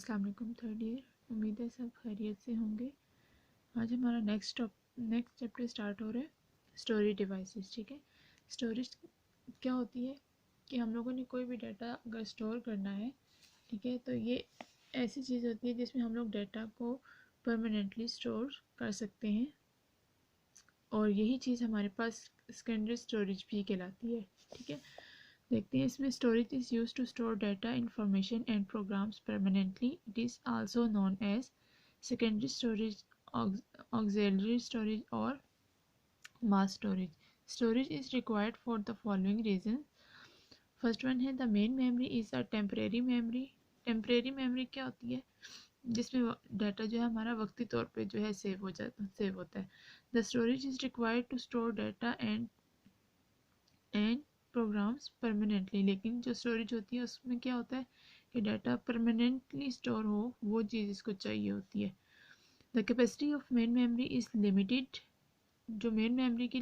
अस्सलाम वालेकुम third year. उम्मीद है सब खैरियत से होंगे। आज हमारा नेक्स्ट चैप्टर स्टार्ट हो रहा है, स्टोरेज डिवाइसेस। ठीक है, स्टोरेज क्या होती है कि हम लोगों ने कोई भी डाटा अगर स्टोर करना है, ठीक है, तो ये ऐसी चीज़ होती है जिसमें हम लोग डाटा को परमानेंटली स्टोर कर सकते हैं, और यही चीज़ हमारे पास सेकेंडरी स्टोरेज भी कहलाती है। ठीक है, देखते हैं इसमें। Storage is used to store data, information and programs permanently. It is also known as secondary storage, auxiliary storage और mass storage. Storage is required for the following reason. First one है the main memory is a temporary memory. Temporary memory क्या होती है? जिसमें data जो है हमारा वक्ती तौर पे जो है सेव होता है। The storage is required to store data and programs permanently. लेकिन जो स्टोरेज होती है उसमें क्या होता है कि डाटा परमानेंटली स्टोर हो, वो चीज़ इसको चाहिए होती है। The capacity of main memory is limited. जो मेन मेमोरी की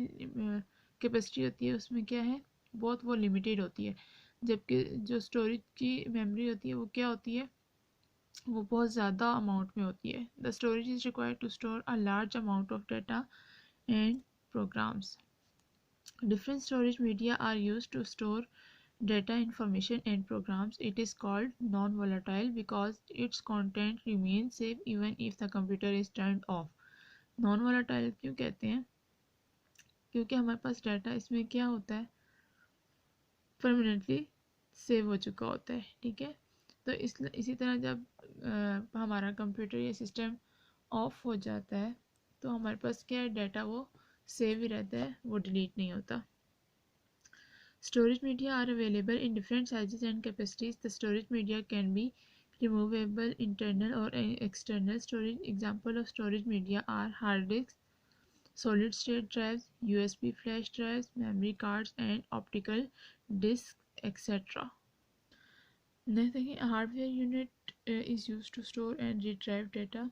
कैपेसिटी होती है उसमें क्या है, बहुत वो लिमिटेड होती है। जबकि जो स्टोरेज की मेमोरी होती है वो क्या होती है, वो बहुत ज़्यादा अमाउंट में होती है। The storage is required to store a large amount of data and programs. Different storage media are used to store data, information and programs. It is called non-volatile because its content remains safe even if the computer is turned off. Non-volatile क्यों कहते हैं? क्योंकि हमारे पास data इसमें क्या होता है, परमानेंटली सेव हो चुका होता है। ठीक है, तो इसी तरह जब हमारा कंप्यूटर या सिस्टम ऑफ हो जाता है तो हमारे पास क्या है, डाटा वो सेव ही रहता है, वो डिलीट नहीं होता। Storage media are available in different sizes and capacities. The storage media can be removable, internal or external storage. Example of storage media are hard disks, solid state drives, USB flash drives, memory cards and optical discs, etc. Next thing, a hardware unit is used to store and retrieve data.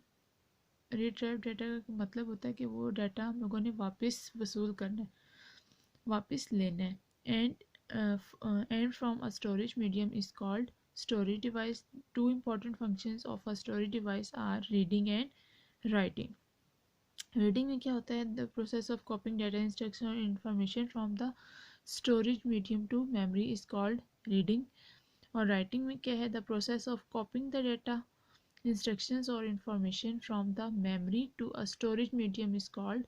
Retrieve data का मतलब होता है कि वो data हम लोगों ने वापस वसूल करना है, वापस लेना है। And from a storage medium is called storage device. Two important functions of a storage device are reading and writing. Reading में क्या होता है, the process of copying data, instruction or information from the storage medium to memory is called reading. और writing में क्या है, the process of copying the data, instructions or information from the memory to a storage medium is called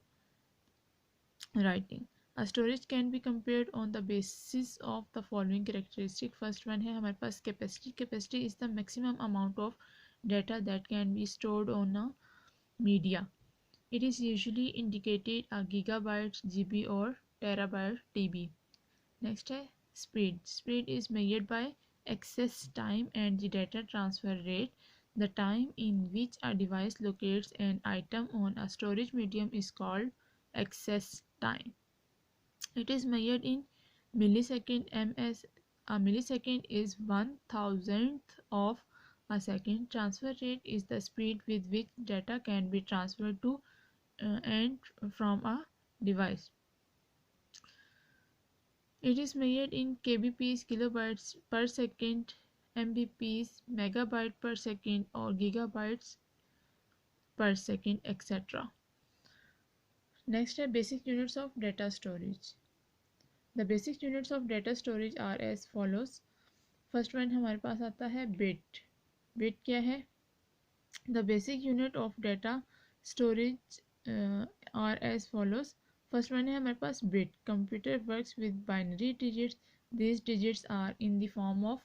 writing. A storage can be compared on the basis of the following characteristic. First one है हमारे पास capacity. Capacity is the maximum amount of data that can be stored on a media. It is usually indicated a gigabyte, GB or terabyte, TB. Next है speed. Speed is measured by access time and the data transfer rate. The time in which a device locates an item on a storage medium is called access time. It is measured in millisecond ms. A millisecond is 1,000th of a second. Transfer rate is the speed with which data can be transferred to and from a device. It is measured in kbps, kilobytes per second, mbps, megabyte per second or gigabytes per second, etc. Next are basic units of data storage. The basic units of data storage are as follows. First one हमारे पास आता है bit. Bit क्या है? The basic unit of data storage are as follows. First one है हमारे पास bit. Computer works with binary digits. These digits are in the form of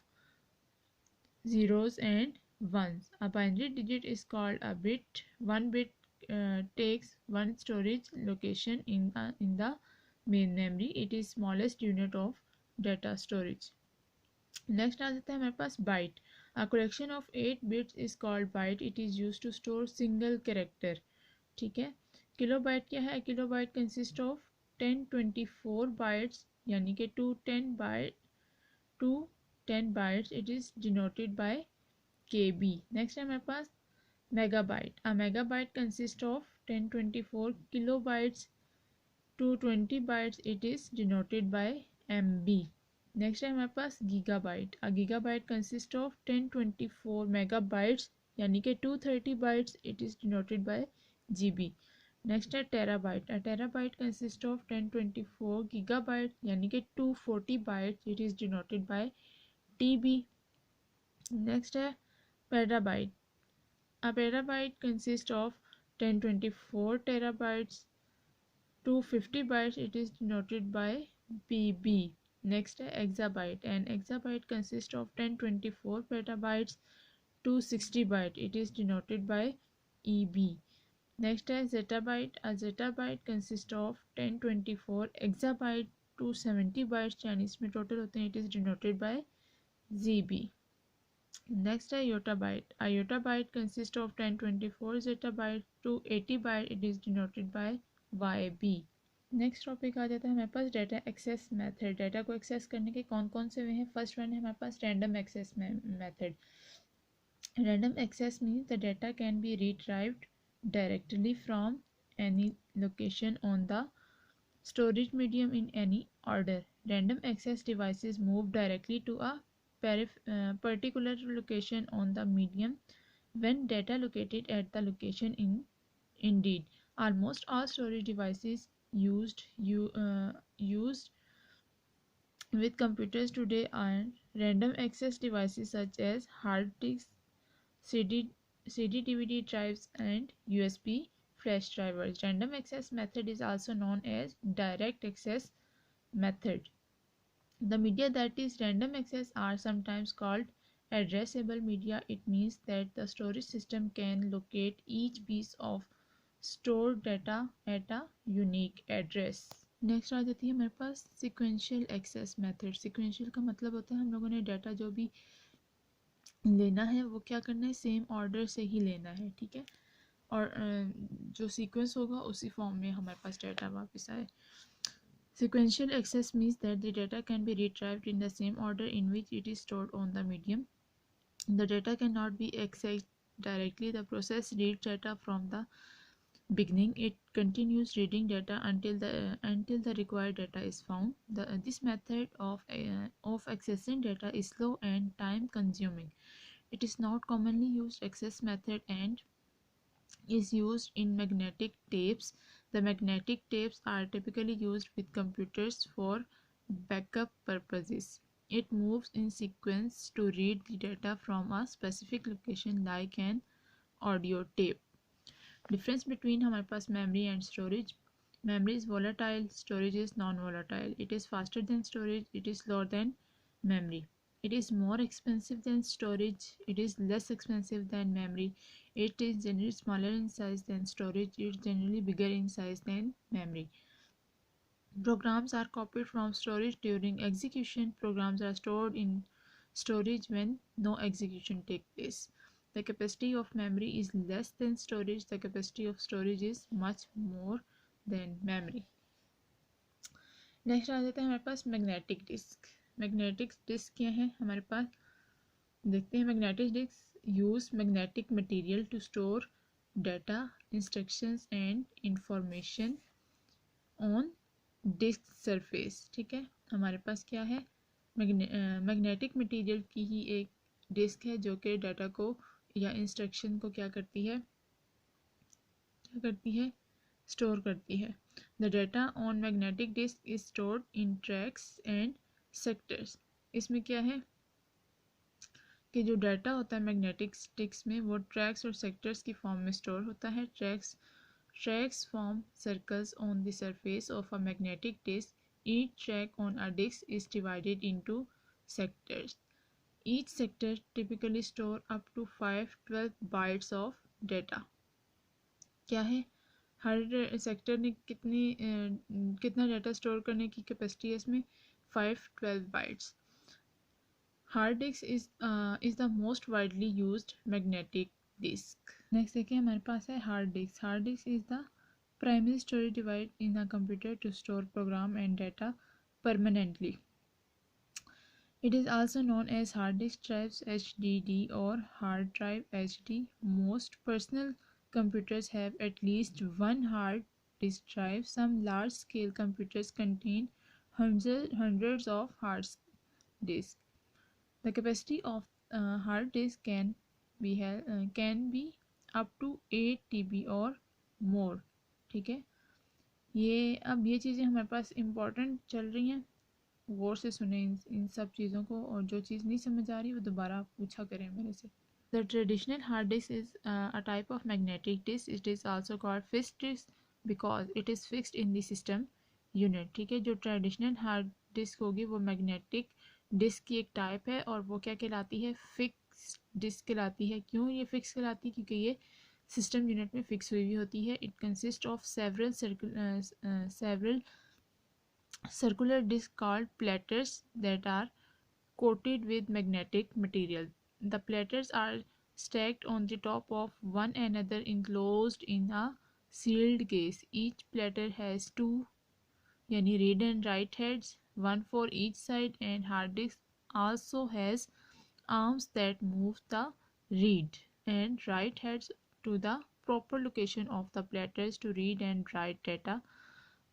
zeros and ones. A binary digit is called a bit. One bit takes one storage location in the main memory. It is smallest unit of data storage. Next आ जाता है हमारे पास byte. A collection of 8 bits is called byte. It is used to store single character. ठीक है, kilobyte क्या है? Kilobyte consist of 1024 bytes, यानी कि 210 bytes. It is denoted by KB. Next है हमारे पास megabyte. A megabyte consists of 1024 kilobytes. 220 bytes. It is denoted by MB. Next है हमारे पास gigabyte. A gigabyte consist of 1024 megabytes यानी कि 230 bytes it is denoted by GB। Next है terabyte. A terabyte consist of 1024 gigabyte यानी कि 240 bytes it is denoted by TB। Next है petabyte. A petabyte consists of 1024 terabytes. 250 bytes it is denoted by PB. Next है exabyte. An exabyte consists of 1024 petabytes. 260 byte it is denoted by EB. Next है zettabyte. A zettabyte consists of 1024 exabyte. 270 bytes यानी इसमें total होते हैं, it is denoted by ZB. Next है yottabyte. A yottabyte consists of 1024 zettabyte to 80 byte. It is denoted by YB. Next topic आ जाता है हमारे पास डाटा एक्सेस मेथड। डाटा को एक्सेस करने के कौन कौन से वे हैं। फर्स्ट वन है हमारे पास random access method. Random access means the data can be retrieved directly from any location on the storage medium in any order. Random access devices move directly to a particular location on the medium when data located at the location indeed. Almost all storage devices used with computers today are random access devices such as hard disks, CD, CD-DVD drives and USB flash drivers. Random access method is also known as direct access method. The media that is random access are sometimes called addressable media. It means that the storage system can locate each piece of stored data at a unique address. Next आ जाती है हमारे पास sequential access method. Sequential का मतलब होता है हम लोगों ने डाटा जो भी लेना है वो क्या करना है, सेम ऑर्डर से ही लेना है, ठीक है, और जो सीक्वेंस होगा उसी फॉर्म में हमारे पास डाटा वापस आए। Sequential access means that the data can be retrieved in the same order in which it is stored on the medium. The data cannot be accessed directly. The process reads data from the beginning. It continues reading data until the required data is found. This method of accessing data is slow and time consuming. It is not commonly used access method and is used in magnetic tapes. The magnetic tapes are typically used with computers for backup purposes. It moves in sequence to read the data from a specific location like an audio tape. Difference between हमारे पास memory and storage. Memory is volatile, storage is non-volatile. It is faster than storage, it is slower than memory. It is more expensive than storage, it is less expensive than memory. It is generally smaller in size than storage, it is generally bigger in size than memory. Programs are copied from storage during execution. Programs are stored in storage when no execution takes place. The capacity of memory is less than storage. The capacity of storage is much more than memory. Next आ जाता है हमारे पास magnetic disk. Magnetic disk क्या है हमारे पास, देखते हैं। Magnetic disk use magnetic material to store data, instructions and information on disk surface, ठीक है। हमारे पास क्या है, मैग्नेटिक मटेरियल की ही एक डिस्क है जो कि डाटा को या इंस्ट्रक्शन को क्या करती है, स्टोर करती है। The data on magnetic disk is stored in tracks and sectors. इसमें क्या है कि जो डाटा होता है मैग्नेटिक डिस्क में वो ट्रैक्स और सेक्टर्स की फॉर्म में स्टोर होता है। Tracks form circles on the surface of a magnetic disk. Each track on a disk is divided into sectors. Each sector typically store up to 512 bytes of data. क्या है, हर sector ने कितना data store करने की capacity है इसमें, 512 bytes. Hard disk is the most widely used magnetic disk. Next देखिए हमारे पास है hard disk. Hard disk is the primary storage device in a computer to store program and data permanently. It is also known as hard disk drives HDD or hard drive HD. Most personal computers have at least one hard disk drive. Some large scale computers contain hundreds of hard disks. The capacity of hard disk can can be up to 8 TB और more, ठीक है। ये अब ये चीज़ें हमारे पास important चल रही हैं, गौर से सुने इन सब चीज़ों को, और जो चीज़ नहीं समझ आ रही वो दोबारा पूछा करें मेरे से। The traditional hard disk is a type of magnetic disk. It is also called fixed disk because it is fixed in the system unit, ठीक है। जो ट्रेडिशनल हार्ड डिस्क होगी वो मैग्नेटिक डिस्क की एक टाइप है, और वो क्या कहलाती है, फिक्स डिस्क कहलाती है। क्यों ये फिक्स कहलाती है, क्योंकि ये सिस्टम यूनिट में फिक्स हुई हुई होती है। It consist of several circular discs called platters that are coated with magnetic material. The platters are stacked on the top of one another enclosed in a sealed case. Each platter has two yani read and write heads, one for each side, and hard disk also has arms that move the read and write heads to the proper location of the platters to read and write data.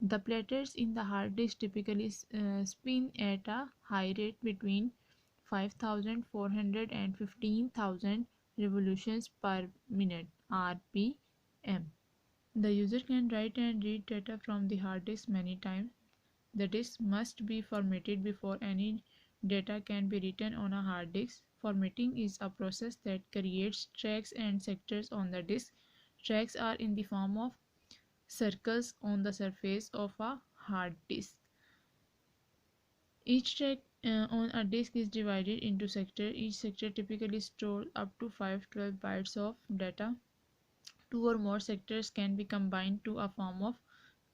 The platters in the hard disk typically spin at a high rate between 5,400 and 15,000 revolutions per minute (RPM). The user can write and read data from the hard disk many times. The disk must be formatted before any data can be written on a hard disk. Formatting is a process that creates tracks and sectors on the disk. Tracks are in the form of circles on the surface of a hard disk. Each track on a disk is divided into sectors. Each sector typically stores up to 512 bytes of data. Two or more sectors can be combined to a form of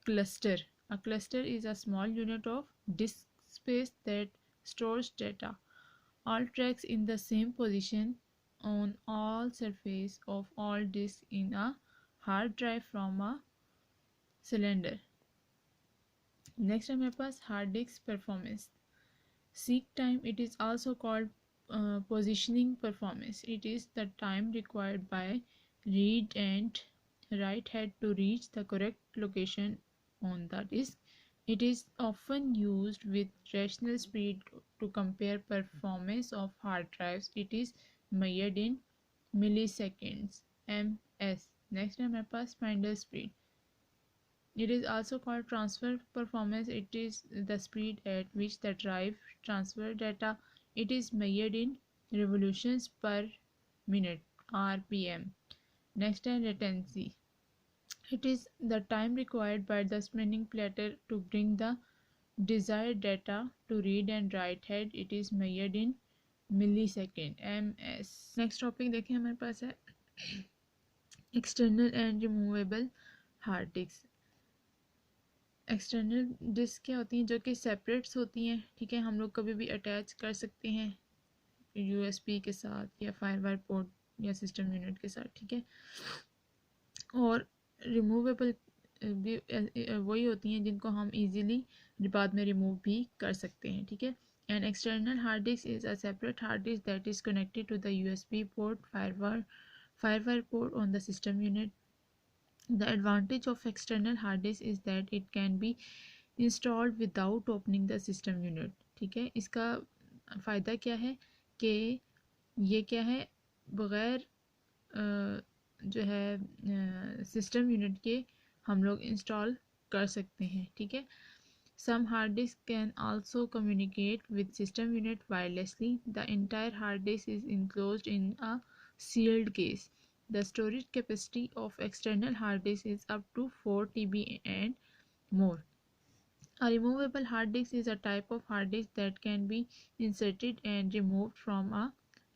cluster. A cluster is a small unit of disk space that stores data. All tracks in the same position on all surface of all disks in a hard drive from a cylinder. Next है मेरे पास hard disk performance. Seek time, it is also called positioning performance. It is the time required by read and write head to reach the correct location on the disk. It is often used with rational speed to compare performance of hard drives. It is measured in milliseconds (ms). Next है हमारे पास spindle speed. It is also called transfer performance. It is the speed at which the drive transfers data. It is measured in revolutions per minute (RPM). Next is latency. It is the time required by the spinning platter to bring the desired data to read and write head. It is measured in millisecond (ms). Next topic देखिए हमारे पास है external and removable hard disk. External disk क्या होती हैं, जो कि separates होती हैं, ठीक है। हम लोग कभी भी अटैच कर सकते हैं यूएसबी के साथ या फायरवायर पोर्ट या सिस्टम यूनिट के साथ, ठीक है। और रिमूवेबल भी वही होती हैं जिनको हम इजीली बाद में रिमूव भी कर सकते हैं, ठीक है। An external hard disk is a separate hard disk that is connected to the USB port, firewire port on the system unit. The advantage of external hard disk is that it can be installed without opening the system unit, ठीक है। इसका फ़ायदा क्या है कि ये क्या है, बग़ैर जो है सिस्टम यूनिट के हम लोग इंस्टॉल कर सकते हैं, ठीक है। Some hard disk can also communicate with system unit wirelessly. The entire hard disk is enclosed in a sealed case. The storage capacity of external hard disk is up to 4 TB and more. A removable hard disk is a type of hard disk that can be inserted and removed from a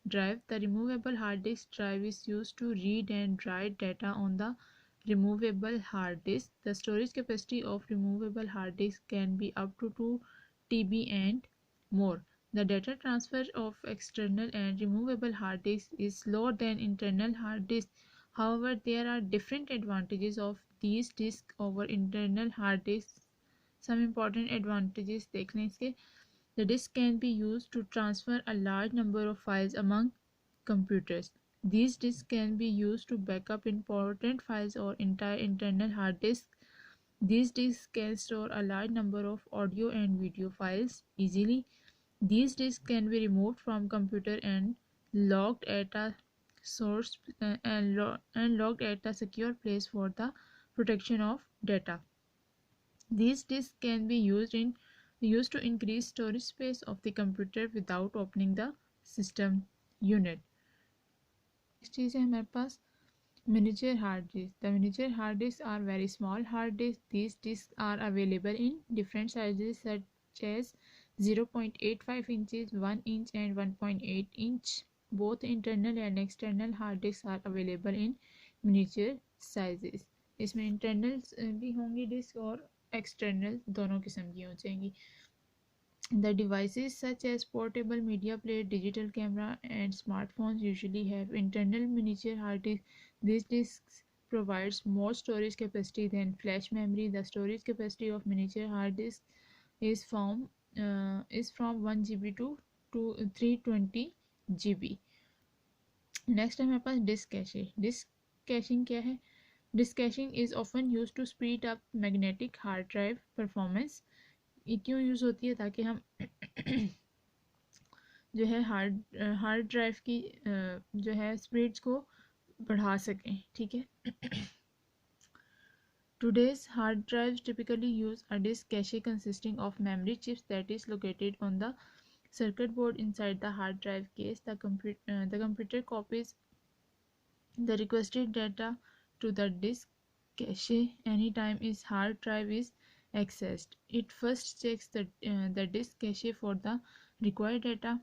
drive. The removable hard disk drive is used to read and write data on the removable hard disk. The storage capacity of removable hard disk can be up to 2 TB and more. The data transfer of external and removable hard disks is slower than internal hard disks. However, there are different advantages of these disks over internal hard disks. Some important advantages देख लें इसके. The disk can be used to transfer a large number of files among computers. These disks can be used to backup important files or entire internal hard disks. These disks can store a large number of audio and video files easily. These disks can be removed from computer and locked at a source and locked at a secure place for the protection of data. These disks can be used to increase storage space of the computer without opening the system unit. Next चीज़ है हमारे पास miniature hard disks. The miniature hard disks are very small hard disks. These disks are available in different sizes such as 0.85 inches, 1 inch and 1.8 inch. Both internal and external hard disks are available in miniature sizes. इसमें internal भी होंगी disc और external दोनों किस्म की हो जाएंगी. The devices such as portable media player, digital camera and smartphones usually have internal miniature hard disks. These disks provides more storage capacity than flash memory. The storage capacity of miniature hard disks is from 1 GB to 320 GB. Next है हमारे पास disk cache. Disk caching क्या है? Disk caching is often used to speed up magnetic hard drive performance. ये क्यों use होती है? ताकि हम जो है हार्ड ड्राइव की जो है स्पीड्स को बढ़ा सकें. ठीक है. Today's hard drives typically use a disk cache consisting of memory chips that is located on the circuit board inside the hard drive case. The computer copies the requested data to the disk cache anytime its hard drive is accessed. It first checks the disk cache for the required data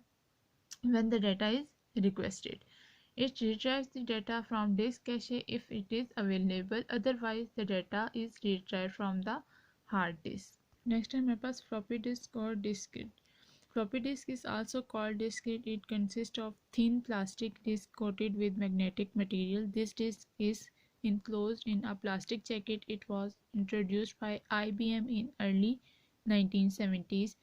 when the data is requested. It retrieves the data from disk cache if it is available. Otherwise, the data is retrieved from the hard disk. Next है हमारे पास floppy disk और disket. Floppy disk is also called disket. It consists of thin plastic disk coated with magnetic material. This disk is enclosed in a plastic jacket. It was introduced by IBM in early 1970s.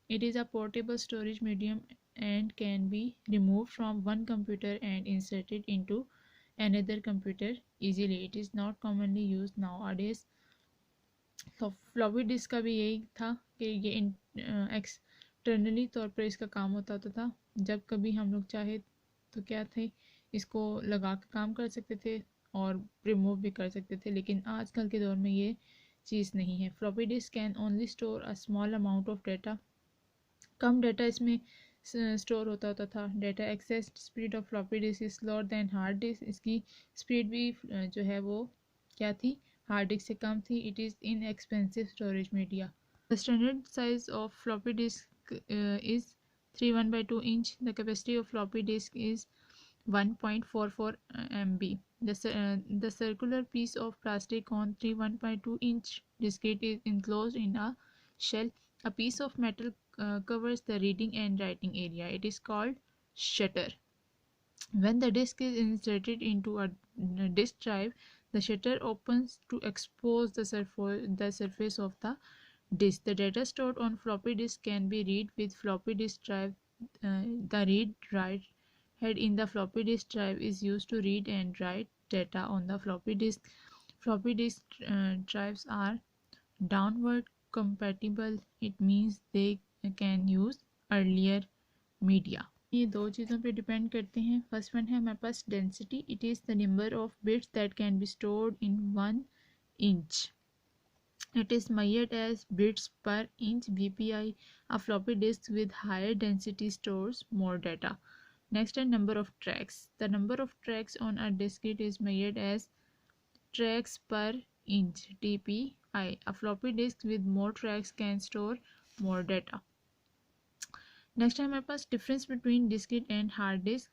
It is a portable storage medium and can be removed from one computer and inserted into another computer easily. It is not commonly used nowadays. तो floppy disk का भी यही था कि ये externally तौर पर इसका काम होता था. जब कभी हम लोग चाहे तो क्या थे, इसको लगा कर काम कर सकते थे और रिमूव भी कर सकते थे. लेकिन आजकल के दौर में ये चीज़ नहीं है. Floppy disk can only store a small amount of data. कम डाटा इसमें स्टोर होता था. Data access speed of floppy disk is slower than hard disk. इसकी स्पीड भी जो है वो क्या थी, हार्ड डिस्क से कम थी. It is in expensive storage media. The standard size of floppy disk is 3.1/2 inch. The capacity of floppy disk is 1.44 MB. The circular piece of plastic on 3.1/2 inch diskette is enclosed in a shell. A piece of metal covers the reading and writing area. It is called shutter. When the disk is inserted into a disk drive, the shutter opens to expose the surface of the disk. The data stored on floppy disk can be read with floppy disk drive. The read-write head in the floppy disk drive is used to read and write data on the floppy disk. Floppy disk drives are downward compatible. It means they can use earlier media. ये दो चीज़ों पे depend करते हैं. First one है हमारे पास density. It is the number of bits that can be stored in 1 inch. It is measured as bits per inch bpi. A floppy disk with higher density stores more data. Next are number of tracks. The number of tracks on a diskette is measured as tracks per inch dpi. A floppy disk with more tracks can store more data. Next है हमारे पास difference between diskette and hard disk.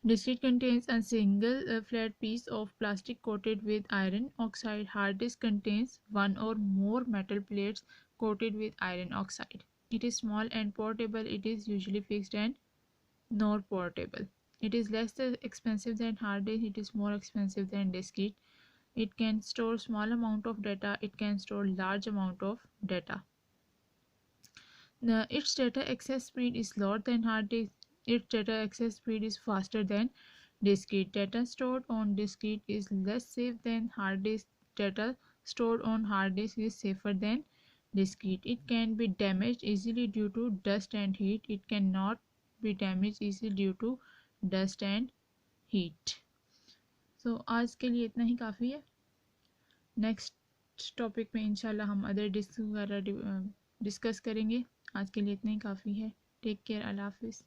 Diskette contains a single flat piece of plastic coated with iron oxide. Hard disk contains one or more metal plates coated with iron oxide. It is small and portable. It is usually fixed and not portable. It is less expensive than hard disk. It is more expensive than diskette. It can store small amount of data. It can store large amount of data. Its data access speed is lower than hard disk. Its data access speed is faster than diskette. Data stored on diskette is less safe than hard disk. Data stored on hard disk is safer than diskette. It can be damaged easily due to dust and heat. It cannot be damaged easily due to dust and heat. So आज के लिए इतना ही काफ़ी है। Next topic में इंशाल्लाह हम other disc वगैरह डिस्कस करेंगे। आज के लिए इतना ही काफ़ी है। टेक केयर, अल्लाह हाफिज़।